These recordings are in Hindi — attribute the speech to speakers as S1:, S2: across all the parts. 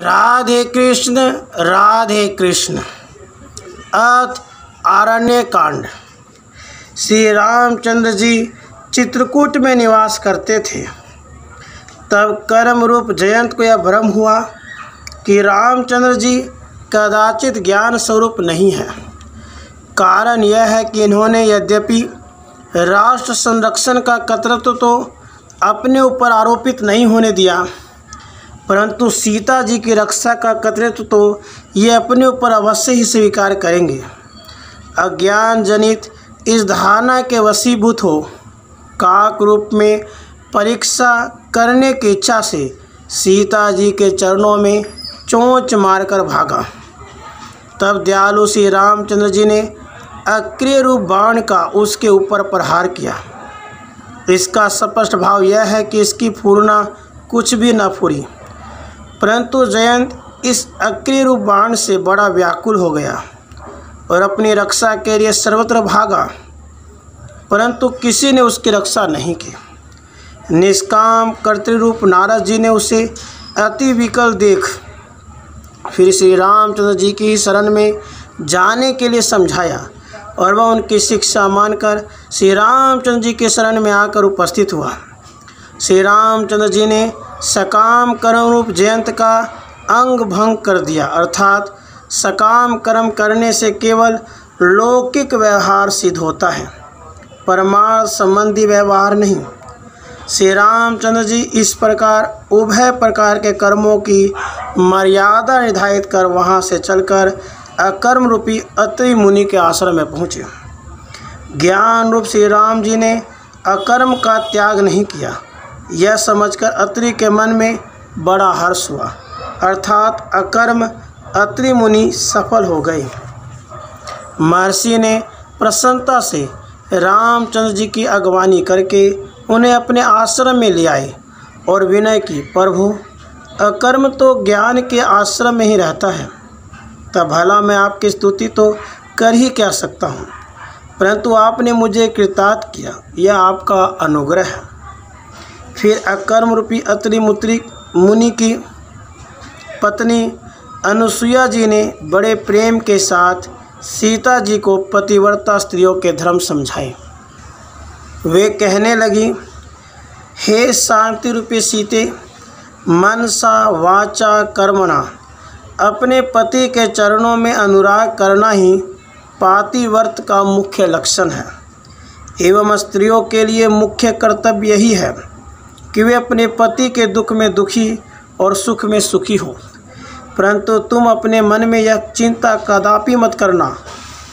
S1: राधे कृष्ण। अथ आरण्य कांड। श्री रामचंद्र जी चित्रकूट में निवास करते थे। तब कर्म रूप जयंत को यह भ्रम हुआ कि रामचंद्र जी कदाचित ज्ञान स्वरूप नहीं है। कारण यह है कि इन्होंने यद्यपि राष्ट्र संरक्षण का कर्तृत्व तो अपने ऊपर आरोपित नहीं होने दिया, परंतु सीता जी की रक्षा का कर्तृत्व तो ये अपने ऊपर अवश्य ही स्वीकार करेंगे। अज्ञान जनित इस धारणा के वशीभूत हो काक रूप में परीक्षा करने की इच्छा से सीता जी के चरणों में चोंच मारकर भागा। तब दयालु श्री रामचंद्र जी ने अक्रिय रूप बाण का उसके ऊपर प्रहार किया। इसका स्पष्ट भाव यह है कि इसकी फूरना कुछ भी न फूरी, परंतु जयंत इस अक्रिय रूप बाण से बड़ा व्याकुल हो गया और अपनी रक्षा के लिए सर्वत्र भागा, परंतु किसी ने उसकी रक्षा नहीं की। निष्काम कर्तृरूप नारद जी ने उसे अति विकल देख फिर श्री रामचंद्र जी की शरण में जाने के लिए समझाया और वह उनकी शिक्षा मानकर श्री रामचंद्र जी के शरण में आकर उपस्थित हुआ। श्री रामचंद्र जी ने सकाम कर्म रूप जयंत का अंग भंग कर दिया, अर्थात सकाम कर्म करने से केवल लौकिक व्यवहार सिद्ध होता है, परमार्थ संबंधी व्यवहार नहीं। श्री रामचंद्र जी इस प्रकार उभय प्रकार के कर्मों की मर्यादा निर्धारित कर वहाँ से चलकर अकर्म रूपी अत्रि मुनि के आश्रम में पहुँचे। ज्ञान रूप श्री राम जी ने अकर्म का त्याग नहीं किया, यह समझकर अत्रि के मन में बड़ा हर्ष हुआ, अर्थात अकर्म अत्रि मुनि सफल हो गए। महर्षि ने प्रसन्नता से रामचंद्र जी की अगवानी करके उन्हें अपने आश्रम में ले आए और विनय की, प्रभु अकर्म तो ज्ञान के आश्रम में ही रहता है, तब भला मैं आपकी स्तुति तो कर ही क्या सकता हूँ, परंतु आपने मुझे कृतार्थ किया, यह आपका अनुग्रह है। फिर अकर्म रूपी अत्रि मुनि की पत्नी अनुसुईया जी ने बड़े प्रेम के साथ सीता जी को पतिव्रता स्त्रियों के धर्म समझाए। वे कहने लगी, हे शांति रूपी सीते, मनसा वाचा कर्मणा अपने पति के चरणों में अनुराग करना ही पातिव्रत का मुख्य लक्षण है, एवं स्त्रियों के लिए मुख्य कर्तव्य यही है कि वे अपने पति के दुख में दुखी और सुख में सुखी हो। परंतु तुम अपने मन में यह चिंता कदापि मत करना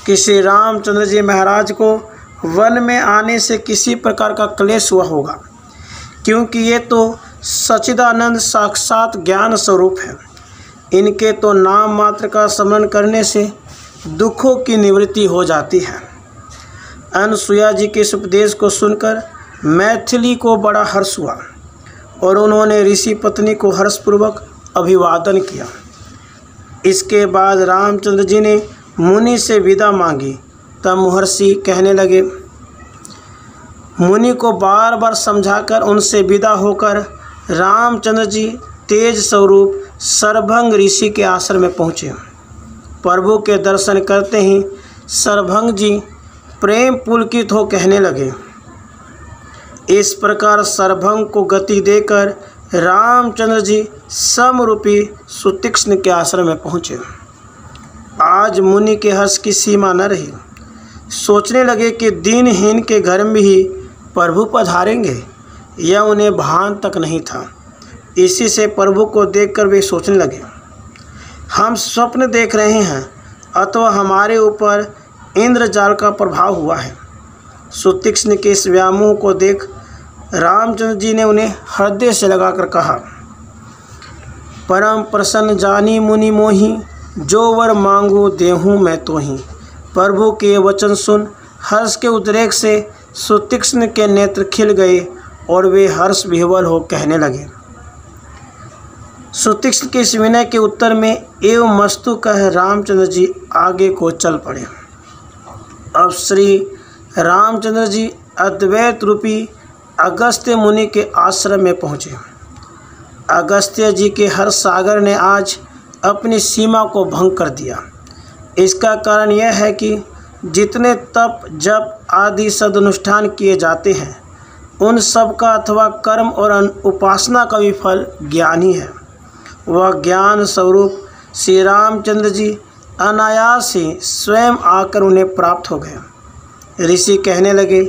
S1: कि श्री रामचंद्र जी महाराज को वन में आने से किसी प्रकार का क्लेश हुआ होगा, क्योंकि ये तो सच्चिदानंद साक्षात ज्ञान स्वरूप है। इनके तो नाम मात्र का स्मरण करने से दुखों की निवृत्ति हो जाती है। अनुसुईया जी के इस उपदेश को सुनकर मैथिली को बड़ा हर्ष हुआ और उन्होंने ऋषि पत्नी को हर्षपूर्वक अभिवादन किया। इसके बाद रामचंद्र जी ने मुनि से विदा मांगी। तब महर्षि कहने लगे, मुनि को बार बार समझाकर उनसे विदा होकर रामचंद्र जी तेज स्वरूप सरभंग ऋषि के आश्रम में पहुँचे। प्रभु के दर्शन करते ही सरभंग जी प्रेम पुलकित हो कहने लगे। इस प्रकार सरभंग को गति देकर रामचंद्र जी समरूपी सुतीक्ष्ण के आश्रम में पहुँचे। आज मुनि के हर्ष की सीमा न रही। सोचने लगे कि दीनहीन के घर में ही प्रभु पधारेंगे, यह उन्हें भान तक नहीं था। इसी से प्रभु को देखकर वे सोचने लगे, हम स्वप्न देख रहे हैं अथवा हमारे ऊपर इंद्रजाल का प्रभाव हुआ है। सुतीक्ष्ण के इस व्यामोह को देख रामचंद्र जी ने उन्हें हृदय से लगाकर कहा, परम प्रसन्न जानी मुनि मोही, जो वर मांगू देहूँ मैं तो ही। प्रभु के वचन सुन हर्ष के उद्रेक से सुतीक्ष्ण के नेत्र खिल गए और वे हर्ष विह्वल हो कहने लगे। सुतीक्ष्ण के इस विनय के उत्तर में एवं मस्तु कह रामचंद्र जी आगे को चल पड़े। अब श्री रामचंद्र जी अद्वैत रूपी अगस्त्य मुनि के आश्रम में पहुँचे। अगस्त्य जी के हर सागर ने आज अपनी सीमा को भंग कर दिया। इसका कारण यह है कि जितने तप जप आदि सदनुष्ठान किए जाते हैं उन सब का अथवा कर्म और उपासना का भी फल ज्ञान ही है। वह ज्ञान स्वरूप श्री रामचंद्र जी अनायास ही स्वयं आकर उन्हें प्राप्त हो गए। ऋषि कहने लगे,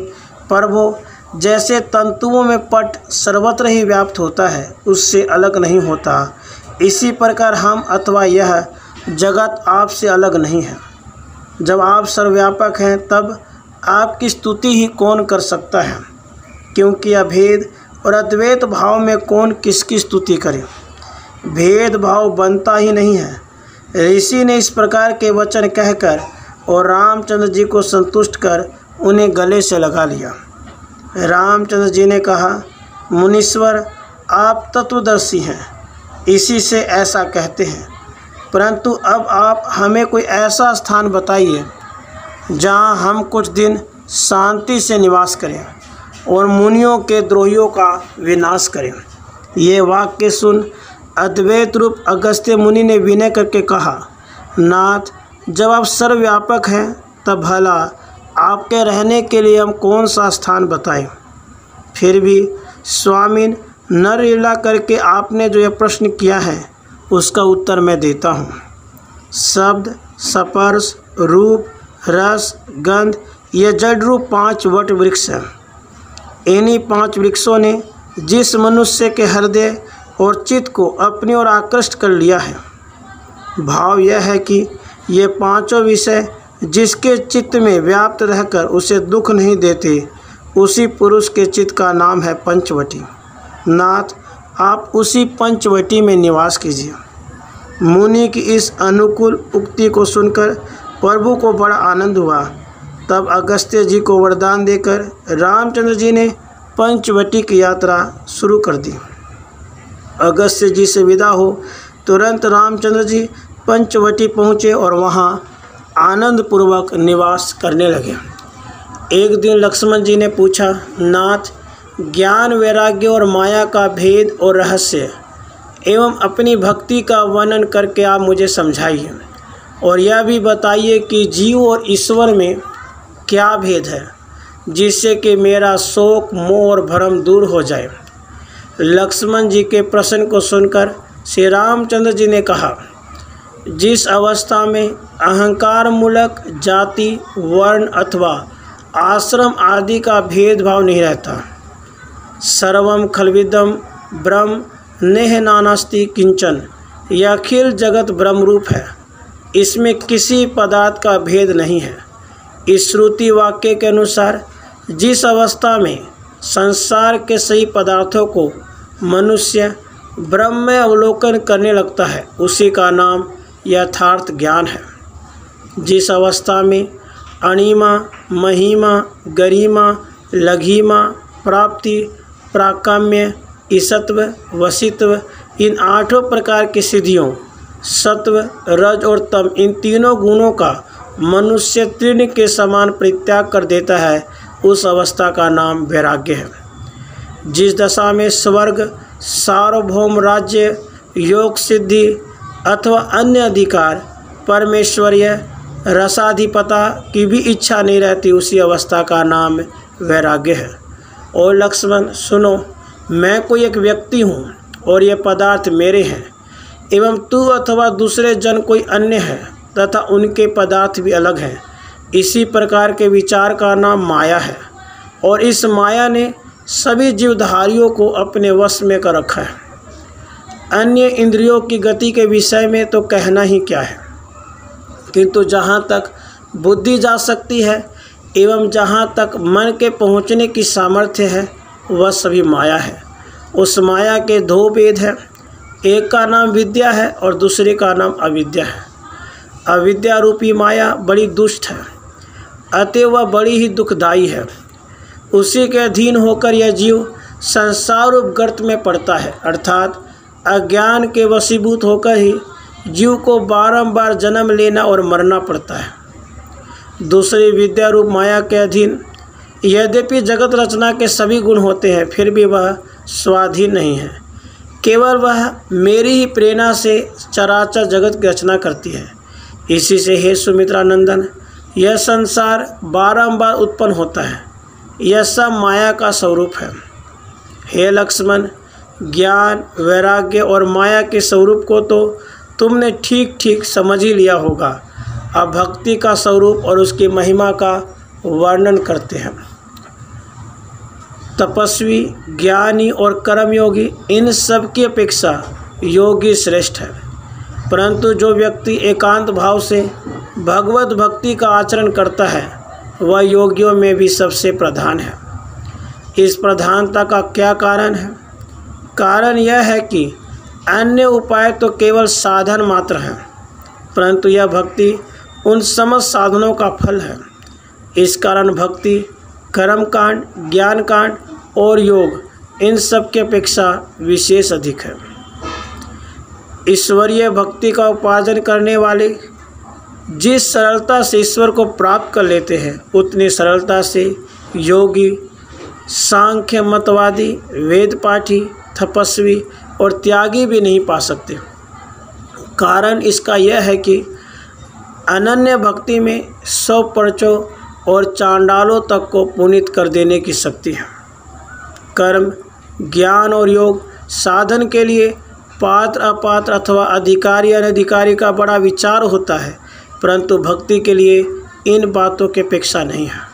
S1: प्रभु, जैसे तंतुओं में पट सर्वत्र ही व्याप्त होता है, उससे अलग नहीं होता, इसी प्रकार हम अथवा यह जगत आपसे अलग नहीं है। जब आप सर्वव्यापक हैं तब आपकी स्तुति ही कौन कर सकता है, क्योंकि अभेद और अद्वैत भाव में कौन किसकी स्तुति करे। भेदभाव बनता ही नहीं है। ऋषि ने इस प्रकार के वचन कहकर और रामचंद्र जी को संतुष्ट कर उन्हें गले से लगा लिया। रामचंद्र जी ने कहा, मुनीश्वर, आप तत्वदर्शी हैं, इसी से ऐसा कहते हैं, परंतु अब आप हमें कोई ऐसा स्थान बताइए जहाँ हम कुछ दिन शांति से निवास करें और मुनियों के द्रोहियों का विनाश करें। ये वाक्य सुन अद्वैत रूप अगस्त्य मुनि ने विनय करके कहा, नाथ, जब आप सर्वव्यापक हैं तब भला आपके रहने के लिए हम कौन सा स्थान बताएं। फिर भी स्वामीन, नर लीला करके आपने जो यह प्रश्न किया है उसका उत्तर मैं देता हूँ। शब्द, स्पर्श, रूप, रस, गंध, ये जड़ रूप 5 वट वृक्ष हैं। इन्हीं 5 वृक्षों ने जिस मनुष्य के हृदय और चित्त को अपनी ओर आकृष्ट कर लिया है, भाव यह है कि ये 5 विषय जिसके चित्त में व्याप्त रहकर उसे दुख नहीं देते, उसी पुरुष के चित्त का नाम है पंचवटी। नाथ, आप उसी पंचवटी में निवास कीजिए। मुनि की इस अनुकूल उक्ति को सुनकर प्रभु को बड़ा आनंद हुआ। तब अगस्त्य जी को वरदान देकर रामचंद्र जी ने पंचवटी की यात्रा शुरू कर दी। अगस्त्य जी से विदा हो तुरंत रामचंद्र जी पंचवटी पहुँचे और वहाँ आनंद पूर्वक निवास करने लगे। एक दिन लक्ष्मण जी ने पूछा, नाथ, ज्ञान, वैराग्य और माया का भेद और रहस्य एवं अपनी भक्ति का वर्णन करके आप मुझे समझाइए और यह भी बताइए कि जीव और ईश्वर में क्या भेद है, जिससे कि मेरा शोक, मोह और भ्रम दूर हो जाए। लक्ष्मण जी के प्रश्न को सुनकर श्री रामचंद्र जी ने कहा, जिस अवस्था में अहंकार मूलक जाति, वर्ण अथवा आश्रम आदि का भेदभाव नहीं रहता, सर्वम खलविदम ब्रह्म नेह नानास्ति किंचन, यह अखिल जगत ब्रह्म रूप है, इसमें किसी पदार्थ का भेद नहीं है। इस श्रुति वाक्य के अनुसार जिस अवस्था में संसार के सही पदार्थों को मनुष्य ब्रह्म में अवलोकन करने लगता है, उसी का नाम यथार्थ ज्ञान है। जिस अवस्था में अणिमा, महिमा, गरिमा, लघिमा, प्राप्ति, प्राकाम्य, ईसत्व, वसित्व, इन 8 प्रकार की सिद्धियों, सत्व, रज और तम, इन तीनों गुणों का मनुष्य तृण के समान परित्याग कर देता है, उस अवस्था का नाम वैराग्य है। जिस दशा में स्वर्ग, सार्वभौम राज्य, योग सिद्धि अथवा अन्य अधिकार, परमेश्वरीय रसाधिपता की भी इच्छा नहीं रहती, उसी अवस्था का नाम वैराग्य है। और लक्ष्मण सुनो, मैं कोई एक व्यक्ति हूँ और ये पदार्थ मेरे हैं, एवं तू अथवा दूसरे जन कोई अन्य है तथा उनके पदार्थ भी अलग हैं। इसी प्रकार के विचार का नाम माया है और इस माया ने सभी जीवधारियों को अपने वश में कर रखा है। अन्य इंद्रियों की गति के विषय में तो कहना ही क्या है, किंतु जहाँ तक बुद्धि जा सकती है एवं जहाँ तक मन के पहुँचने की सामर्थ्य है, वह सभी माया है। उस माया के 2 भेद हैं, एक का नाम विद्या है और दूसरे का नाम अविद्या है। अविद्या रूपी माया बड़ी दुष्ट है, अतः वह बड़ी ही दुखदायी है। उसी के अधीन होकर यह जीव संसार रूप गर्त में पड़ता है, अर्थात अज्ञान के वशीभूत होकर ही जीव को बारंबार जन्म लेना और मरना पड़ता है। दूसरी विद्या रूप माया के अधीन यद्यपि जगत रचना के सभी गुण होते हैं, फिर भी वह स्वाधीन नहीं है, केवल वह मेरी ही प्रेरणा से चराचर जगत की रचना करती है। इसी से हे सुमित्रा नंदन, यह संसार बारंबार उत्पन्न होता है। यह सब माया का स्वरूप है। हे लक्ष्मण, ज्ञान, वैराग्य और माया के स्वरूप को तो तुमने ठीक ठीक समझ ही लिया होगा। अब भक्ति का स्वरूप और उसकी महिमा का वर्णन करते हैं। तपस्वी, ज्ञानी और कर्मयोगी, इन सब की अपेक्षा योगी श्रेष्ठ है। परंतु जो व्यक्ति एकांत भाव से भगवत भक्ति का आचरण करता है वह योगियों में भी सबसे प्रधान है। इस प्रधानता का क्या कारण है? कारण यह है कि अन्य उपाय तो केवल साधन मात्र है, परंतु यह भक्ति उन समस्त साधनों का फल है। इस कारण भक्ति कर्मकांड, ज्ञान कांड और योग इन सब की अपेक्षा विशेष अधिक है। ईश्वरीय भक्ति का उपार्जन करने वाले जिस सरलता से ईश्वर को प्राप्त कर लेते हैं, उतनी सरलता से योगी, सांख्य मतवादी, वेद पाठी, तपस्वी और त्यागी भी नहीं पा सकते। कारण इसका यह है कि अनन्य भक्ति में 100 पर्चों और चांडालों तक को पुनीत कर देने की शक्ति है। कर्म, ज्ञान और योग साधन के लिए पात्र अपात्र अथवा अधिकारी अनधिकारी का बड़ा विचार होता है, परंतु भक्ति के लिए इन बातों की अपेक्षा नहीं है।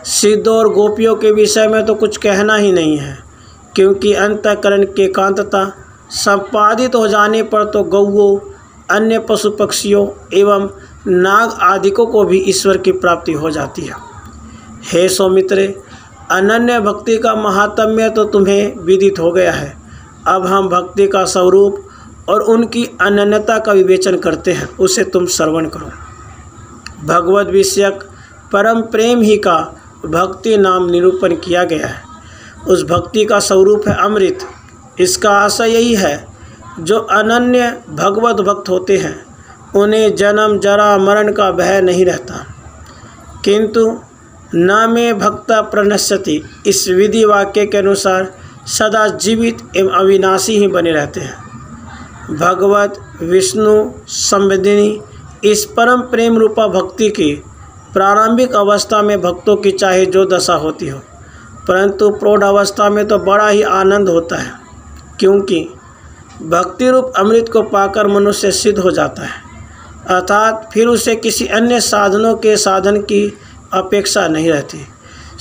S1: सिद्ध और गोपियों के विषय में तो कुछ कहना ही नहीं है, क्योंकि अंतःकरण की एकांतता संपादित हो जाने पर तो गौओं, अन्य पशु पक्षियों एवं नाग आदिकों को भी ईश्वर की प्राप्ति हो जाती है। हे सौमित्रे, अनन्य भक्ति का महात्म्य तो तुम्हें विदित हो गया है। अब हम भक्ति का स्वरूप और उनकी अनन्यता का विवेचन करते हैं, उसे तुम श्रवण करो। भगवद विषयक परम प्रेम ही का भक्ति नाम निरूपण किया गया है। उस भक्ति का स्वरूप है अमृत। इसका आशय यही है, जो अनन्य भगवत भक्त होते हैं उन्हें जन्म जरा मरण का भय नहीं रहता। किंतु न में भक्ता प्रणश्यति, इस विधि वाक्य के अनुसार सदा जीवित एवं अविनाशी ही बने रहते हैं। भगवत विष्णु संवेदिनी इस परम प्रेम रूपा भक्ति की प्रारंभिक अवस्था में भक्तों की चाहे जो दशा होती हो, परंतु प्रौढ़ अवस्था में तो बड़ा ही आनंद होता है, क्योंकि भक्ति रूप अमृत को पाकर मनुष्य सिद्ध हो जाता है, अर्थात फिर उसे किसी अन्य साधनों के साधन की अपेक्षा नहीं रहती।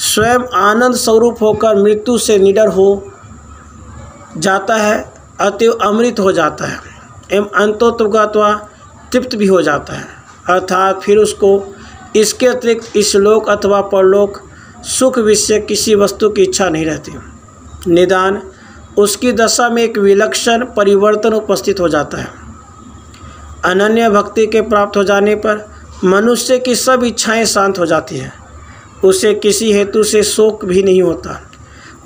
S1: स्वयं आनंद स्वरूप होकर मृत्यु से निडर हो जाता है, अतएव अमृत हो जाता है एवं अंतोत्गत्वा तृप्त भी हो जाता है, अर्थात फिर उसको इसके अतिरिक्त इस लोक अथवा परलोक सुख विषय किसी वस्तु की इच्छा नहीं रहती। निदान उसकी दशा में एक विलक्षण परिवर्तन उपस्थित हो जाता है। अनन्य भक्ति के प्राप्त हो जाने पर मनुष्य की सब इच्छाएं शांत हो जाती हैं। उसे किसी हेतु से शोक भी नहीं होता,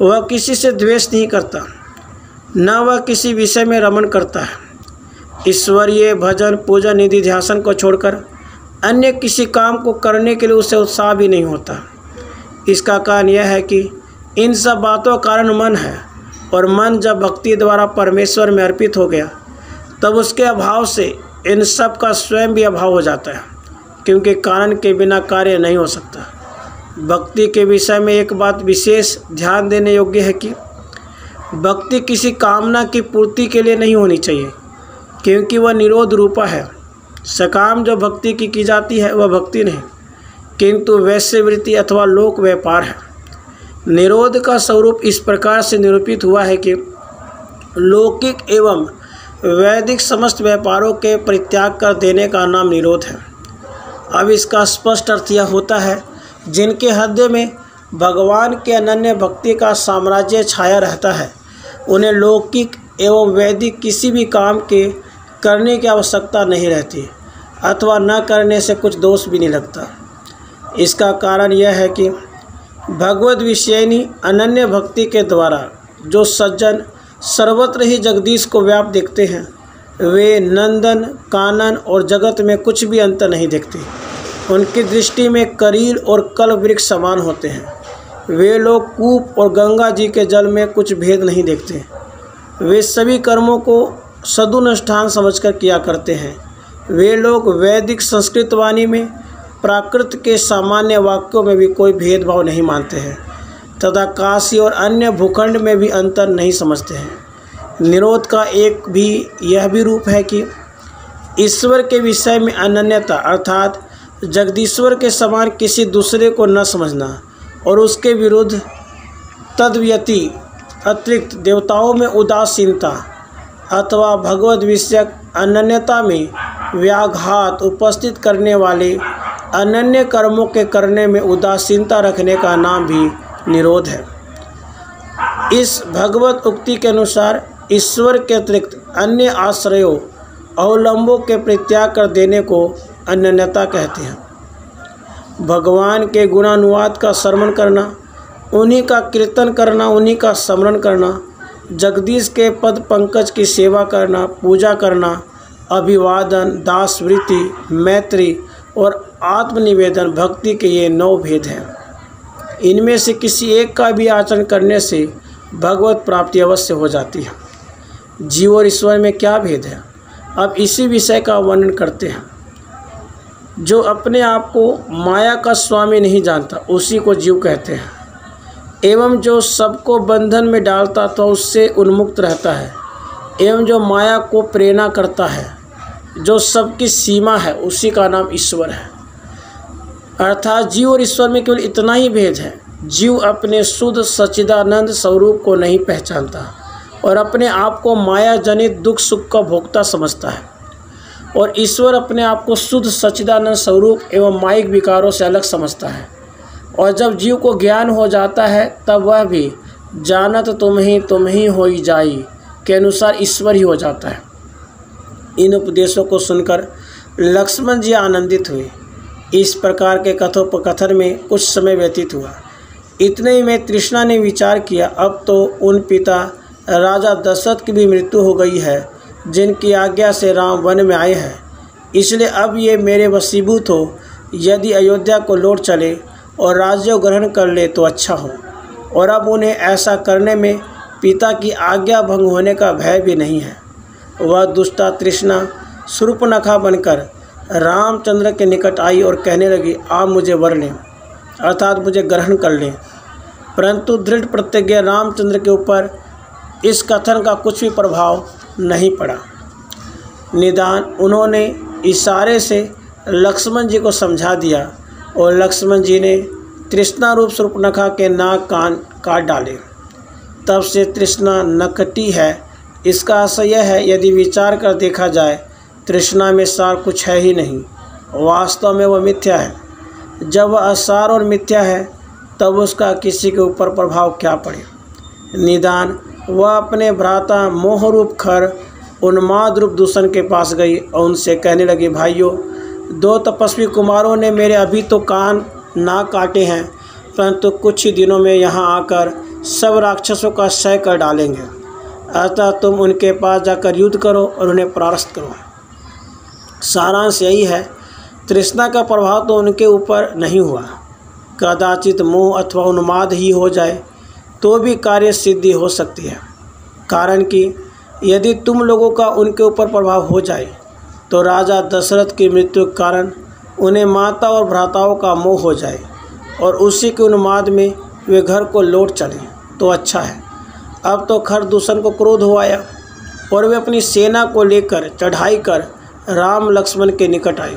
S1: वह किसी से द्वेष नहीं करता, न वह किसी विषय में रमण करता है। ईश्वरीय भजन पूजन निधि ध्यान को छोड़कर अन्य किसी काम को करने के लिए उसे उत्साह भी नहीं होता। इसका कारण यह है कि इन सब बातों का कारण मन है, और मन जब भक्ति द्वारा परमेश्वर में अर्पित हो गया तब उसके अभाव से इन सब का स्वयं भी अभाव हो जाता है, क्योंकि कारण के बिना कार्य नहीं हो सकता। भक्ति के विषय में एक बात विशेष ध्यान देने योग्य है कि भक्ति किसी कामना की पूर्ति के लिए नहीं होनी चाहिए, क्योंकि वह निरोध रूपा है। सकाम जो भक्ति की जाती है वह भक्ति नहीं, किंतु वैश्यवृत्ति अथवा लोक व्यापार है। निरोध का स्वरूप इस प्रकार से निरूपित हुआ है कि लौकिक एवं वैदिक समस्त व्यापारों के परित्याग कर देने का नाम निरोध है। अब इसका स्पष्ट अर्थ यह होता है, जिनके हृदय में भगवान के अनन्य भक्ति का साम्राज्य छाया रहता है, उन्हें लौकिक एवं वैदिक किसी भी काम के करने की आवश्यकता नहीं रहती, अथवा न करने से कुछ दोष भी नहीं लगता। इसका कारण यह है कि भगवद विषयनी अनन्य भक्ति के द्वारा जो सज्जन सर्वत्र ही जगदीश को व्याप्त देखते हैं, वे नंदन कानन और जगत में कुछ भी अंतर नहीं देखते। उनकी दृष्टि में करील और कल्प वृक्ष समान होते हैं। वे लोग कूप और गंगा जी के जल में कुछ भेद नहीं देखते। वे सभी कर्मों को सदुनुष्ठान समझकर किया करते हैं। वे लोग वैदिक संस्कृत वाणी में प्राकृत के सामान्य वाक्यों में भी कोई भेदभाव नहीं मानते हैं तथा काशी और अन्य भूखंड में भी अंतर नहीं समझते हैं। निरोध का एक भी यह भी रूप है कि ईश्वर के विषय में अनन्यता अर्थात जगदीश्वर के समान किसी दूसरे को न समझना और उसके विरुद्ध तद्व्यति अतिरिक्त देवताओं में उदासीनता अथवा भगवद विषयक अनन्यता में व्याघात उपस्थित करने वाले अनन्य कर्मों के करने में उदासीनता रखने का नाम भी निरोध है। इस भगवत उक्ति के अनुसार ईश्वर के अतिरिक्त अन्य आश्रयों अवलंबों के परित्याग कर देने को अनन्यता कहते हैं। भगवान के गुणानुवाद का श्रवण करना, उन्हीं का कीर्तन करना, उन्हीं का स्मरण करना, जगदीश के पद पंकज की सेवा करना, पूजा करना, अभिवादन, दासवृत्ति, मैत्री और आत्मनिवेदन भक्ति के ये 9 भेद हैं। इनमें से किसी एक का भी आचरण करने से भगवत प्राप्ति अवश्य हो जाती है। जीव और ईश्वर में क्या भेद है, अब इसी विषय का वर्णन करते हैं। जो अपने आप को माया का स्वामी नहीं जानता उसी को जीव कहते हैं, एवं जो सबको बंधन में डालता तो उससे उन्मुक्त रहता है, एवं जो माया को प्रेरणा करता है, जो सबकी सीमा है, उसी का नाम ईश्वर है। अर्थात जीव और ईश्वर में केवल इतना ही भेद है। जीव अपने शुद्ध सच्चिदानंद स्वरूप को नहीं पहचानता और अपने आप को माया जनित दुख सुख का भोक्ता समझता है, और ईश्वर अपने आप को शुद्ध सच्चिदानंद स्वरूप एवं मायिक विकारों से अलग समझता है। और जब जीव को ज्ञान हो जाता है तब वह भी जानत तुम ही होई जाई के अनुसार ईश्वर ही हो जाता है। इन उपदेशों को सुनकर लक्ष्मण जी आनंदित हुए। इस प्रकार के कथोपकथन में कुछ समय व्यतीत हुआ। इतने ही में तृष्णा ने विचार किया, अब तो उन पिता राजा दशरथ की भी मृत्यु हो गई है जिनकी आज्ञा से राम वन में आए हैं, इसलिए अब ये मेरे वशीभूत हो। यदि अयोध्या को लौट चले और राज्य ग्रहण कर ले तो अच्छा हो, और अब उन्हें ऐसा करने में पिता की आज्ञा भंग होने का भय भी नहीं है। वह दुष्टा तृष्णा शूर्पणखा बनकर रामचंद्र के निकट आई और कहने लगी, आप मुझे वर लें, अर्थात मुझे ग्रहण कर लें। परंतु दृढ़ प्रतिज्ञ रामचंद्र के ऊपर इस कथन का कुछ भी प्रभाव नहीं पड़ा। निदान उन्होंने इशारे से लक्ष्मण जी को समझा दिया और लक्ष्मण जी ने तृष्णा रूप शूर्पणखा के नाक कान काट डाले। तब से तृष्णा नकटी है। इसका आशय यह है, यदि विचार कर देखा जाए तृष्णा में सार कुछ है ही नहीं, वास्तव में वह मिथ्या है। जब वह असार और मिथ्या है तब उसका किसी के ऊपर प्रभाव क्या पड़े। निदान वह अपने भ्राता मोहरूप खर उन्माद रूप दूषण के पास गई और उनसे कहने लगी, भाइयों, 2 तपस्वी कुमारों ने मेरे अभी तो कान नाक काटे हैं, परंतु कुछ ही दिनों में यहाँ आकर सब राक्षसों का क्षय कर डालेंगे। अतः तुम उनके पास जाकर युद्ध करो और उन्हें परास्त करो। सारांश यही है, तृष्णा का प्रभाव तो उनके ऊपर नहीं हुआ। कदाचित मोह अथवा उन्माद ही हो जाए तो भी कार्य सिद्धि हो सकती है। कारण कि यदि तुम लोगों का उनके ऊपर प्रभाव हो जाए तो राजा दशरथ की मृत्यु के कारण उन्हें माता और भ्राताओं का मोह हो जाए और उसी के उन्माद में वे घर को लौट चलें तो अच्छा है। अब तो खर दूषण को क्रोध हो आया और वे अपनी सेना को लेकर चढ़ाई कर राम लक्ष्मण के निकट आए,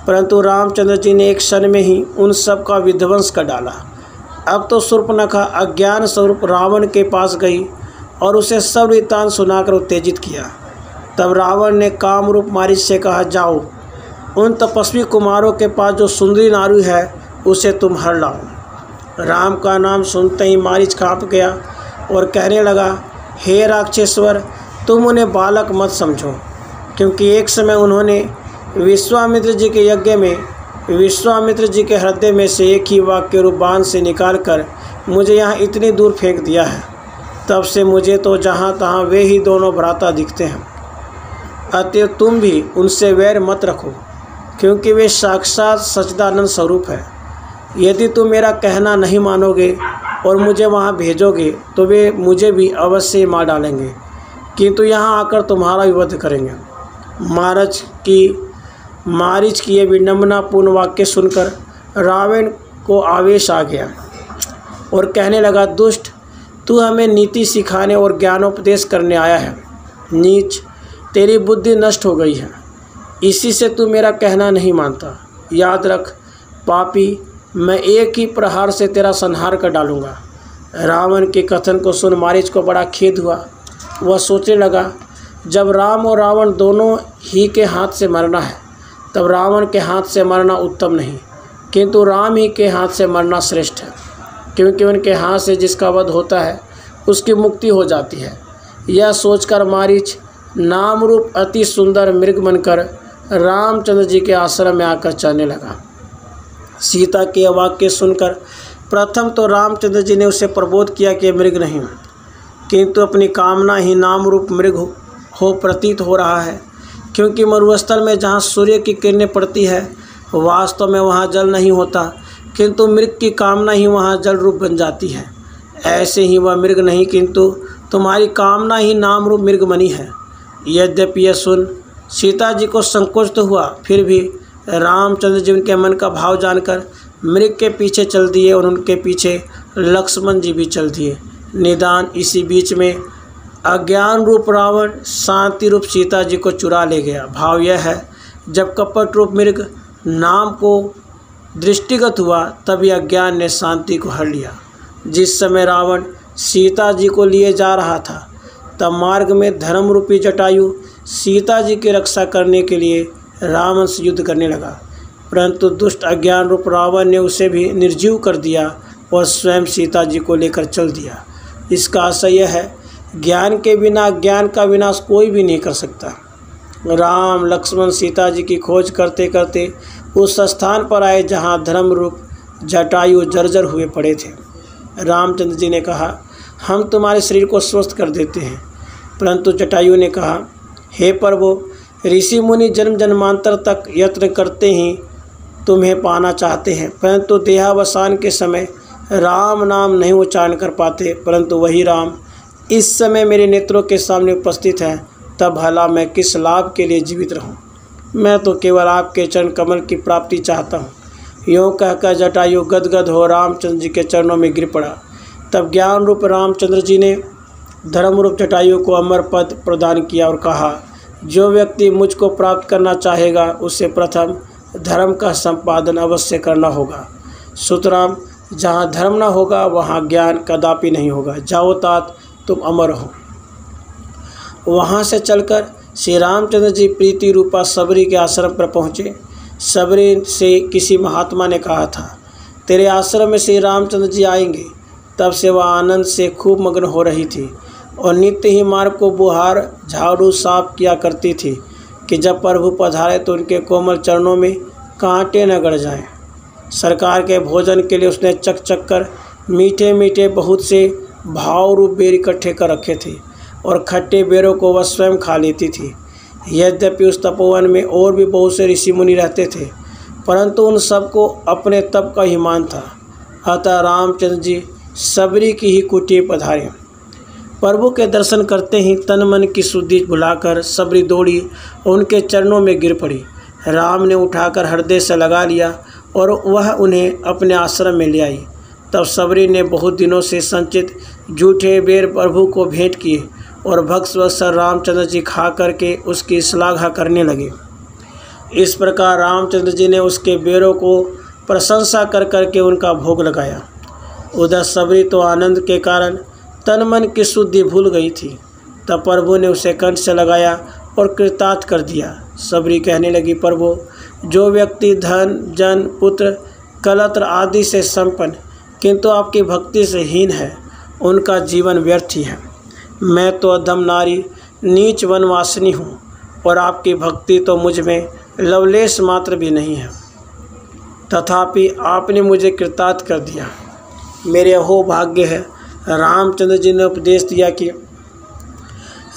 S1: परंतु रामचंद्र जी ने एक क्षण में ही उन सब का विध्वंस कर डाला। अब तो शूर्पणखा अज्ञान स्वरूप रावण के पास गई और उसे सब वृत्तांत सुनाकर उत्तेजित किया। तब रावण ने कामरूप मारीच से कहा, जाओ उन तपस्वी कुमारों के पास जो सुंदरी नारी है उसे तुम हर लाओ। राम का नाम सुनते ही मारीच काँप गया और कहने लगा, हे राक्षसेश्वर, तुम उन्हें बालक मत समझो, क्योंकि एक समय उन्होंने विश्वामित्र जी के यज्ञ में विश्वामित्र जी के हृदय में से एक ही वाक्य रूप बाण से निकालकर मुझे यहाँ इतनी दूर फेंक दिया है। तब से मुझे तो जहाँ तहाँ वे ही दोनों भ्राता दिखते हैं। अतएव तुम भी उनसे वैर मत रखो, क्योंकि वे साक्षात सच्चिदानंद स्वरूप है। यदि तुम मेरा कहना नहीं मानोगे और मुझे वहाँ भेजोगे तो वे मुझे भी अवश्य मार डालेंगे। किंतु यहाँ आकर तुम्हारा विवध करेंगे। मारीच की ये विडंबनापूर्ण वाक्य सुनकर रावण को आवेश आ गया और कहने लगा, दुष्ट, तू हमें नीति सिखाने और ज्ञानोपदेश करने आया है। नीच, तेरी बुद्धि नष्ट हो गई है, इसी से तू मेरा कहना नहीं मानता। याद रख पापी, मैं एक ही प्रहार से तेरा संहार कर डालूंगा। रावण के कथन को सुन मारीच को बड़ा खेद हुआ। वह सोचने लगा, जब राम और रावण दोनों ही के हाथ से मरना है, तब रावण के हाथ से मरना उत्तम नहीं, किंतु राम ही के हाथ से मरना श्रेष्ठ है, क्योंकि उनके हाथ से जिसका वध होता है उसकी मुक्ति हो जाती है। यह सोचकर मारीच नाम रूप अति सुंदर मृग बनकर रामचंद्र जी के आश्रम में आकर चलने लगा। सीता के वाक्य सुनकर प्रथम तो रामचंद्र जी ने उसे प्रबोध किया कि मृग नहीं, किंतु अपनी कामना ही नाम रूप मृग हो प्रतीत हो रहा है, क्योंकि मरुस्थल में जहाँ सूर्य की किरणें पड़ती है वास्तव में वहाँ जल नहीं होता, किंतु मृग की कामना ही वहाँ जल रूप बन जाती है। ऐसे ही वह मृग नहीं, किंतु तुम्हारी कामना ही नाम रूप मृग बनी है। यद्यपि यह सुन सीता जी को संकोच तो हुआ, फिर भी रामचंद्र जी उनके मन का भाव जानकर मृग के पीछे चल दिए और उनके पीछे लक्ष्मण जी भी चल दिए। निदान इसी बीच में अज्ञान रूप रावण शांति रूप सीता जी को चुरा ले गया। भाव यह है, जब कपट रूप मृग नाम को दृष्टिगत हुआ, तभी अज्ञान ने शांति को हर लिया। जिस समय रावण सीता जी को लिए जा रहा था, तब मार्ग में धर्म रूपी जटायु सीता जी की रक्षा करने के लिए रावण से युद्ध करने लगा, परंतु दुष्ट अज्ञान रूप रावण ने उसे भी निर्जीव कर दिया और स्वयं सीता जी को लेकर चल दिया। इसका आशय यह है, ज्ञान के बिना ज्ञान का विनाश कोई भी नहीं कर सकता। राम लक्ष्मण सीता जी की खोज करते करते उस स्थान पर आए जहाँ धर्म रूप जटायु जर्जर हुए पड़े थे। रामचंद्र जी ने कहा, हम तुम्हारे शरीर को स्वस्थ कर देते हैं। परंतु जटायु ने कहा, हे प्रभु, ऋषि मुनि जन्म जन्मांतर तक यत्न करते ही तुम्हें पाना चाहते हैं, परंतु देहावसान के समय राम नाम नहीं उच्चारण कर पाते, परंतु वही राम इस समय मेरे नेत्रों के सामने उपस्थित है, तब भला मैं किस लाभ के लिए जीवित रहूं? मैं तो केवल आपके चरण कमल की प्राप्ति चाहता हूं। यूँ कहकर जटायु गदगद हो रामचंद्र जी के चरणों में गिर पड़ा। तब ज्ञान रूप रामचंद्र जी ने धर्म रूप जटायु को अमर पद प्रदान किया और कहा, जो व्यक्ति मुझको प्राप्त करना चाहेगा उसे प्रथम धर्म का संपादन अवश्य करना होगा। सुतराम, जहाँ धर्म न होगा वहाँ ज्ञान कदापि नहीं होगा। जाओ तात, तुम अमर हो। वहाँ से चलकर श्री रामचंद्र जी प्रीति रूपा सबरी के आश्रम पर पहुँचे। सबरी से किसी महात्मा ने कहा था, तेरे आश्रम में श्री रामचंद्र जी आएंगे। तब से वह आनंद से खूब मग्न हो रही थी और नित्य ही मार्ग को बुहार झाड़ू साफ किया करती थी कि जब प्रभु पधारे तो उनके कोमल चरणों में कांटे न गड़ जाएं। सरकार के भोजन के लिए उसने चक चक कर मीठे मीठे बहुत से भाव रूप बेर इकट्ठे कर रखे थे और खट्टे बेरों को वह स्वयं खा लेती थी। यद्यपि उस तपोवन में और भी बहुत से ऋषि मुनि रहते थे, परंतु उन सबको अपने तप का ही मान था। अतः रामचंद्र जी सबरी की ही कुटी पधारे। प्रभु के दर्शन करते ही तन मन की शुद्धि भुलाकर सबरी दौड़ी और उनके चरणों में गिर पड़ी। राम ने उठाकर हृदय से लगा लिया और वह उन्हें अपने आश्रम में ले आई। तब सबरी ने बहुत दिनों से संचित जूठे बेर प्रभु को भेंट किए और भक्तवत्सल रामचंद्र जी खा करके उसकी श्लाघा करने लगे। इस प्रकार रामचंद्र जी ने उसके बेरों को प्रशंसा कर करके उनका भोग लगाया। उधर सबरी तो आनंद के कारण तन मन की शुद्धि भूल गई थी। तब प्रभु ने उसे कंठ से लगाया और कृतार्थ कर दिया। सबरी कहने लगी, प्रभु, जो व्यक्ति धन जन पुत्र कलत्र आदि से संपन्न किंतु आपकी भक्ति से हीन है, उनका जीवन व्यर्थ ही है। मैं तो अधम नारी नीच वनवासिनी हूँ और आपकी भक्ति तो मुझ में लवलेश मात्र भी नहीं है, तथापि आपने मुझे कृतार्थ कर दिया। मेरे अहो भाग्य है। रामचंद्र जी ने उपदेश दिया कि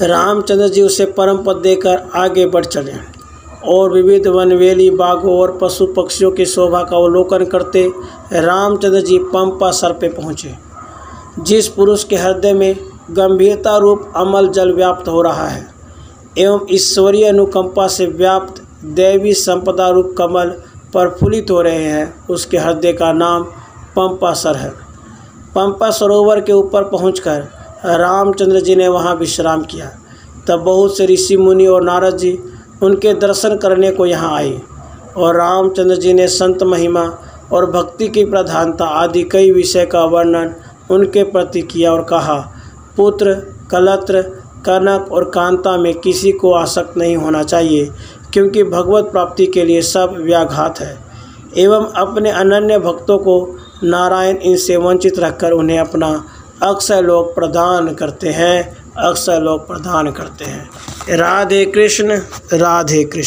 S1: रामचंद्र जी उसे परम पद देकर आगे बढ़ चले और विविध वनवेली बागों और पशु पक्षियों की शोभा का अवलोकन करते रामचंद्र जी पंपा सर पे पहुँचे। जिस पुरुष के हृदय में गंभीरता रूप अमल जल व्याप्त हो रहा है एवं ईश्वरीय अनुकंपा से व्याप्त दैवी संपदा रूप कमल प्रफुल्लित हो रहे हैं। उसके हृदय का नाम पंपासर है। पंपा सरोवर के ऊपर पहुंचकर रामचंद्र जी ने वहां विश्राम किया। तब बहुत से ऋषि मुनि और नारद जी उनके दर्शन करने को यहाँ आए और रामचंद्र जी ने संत महिमा और भक्ति की प्रधानता आदि कई विषय का वर्णन उनके प्रति किया और कहा, पुत्र, कलत्र, कनक और कांता में किसी को आसक्त नहीं होना चाहिए, क्योंकि भगवत प्राप्ति के लिए सब व्याघात है। एवं अपने अनन्य भक्तों को नारायण इनसे वंचित रखकर उन्हें अपना अक्षय लोक प्रदान करते हैं, अक्षय लोक प्रदान करते हैं। राधे कृष्ण, राधे कृष्ण।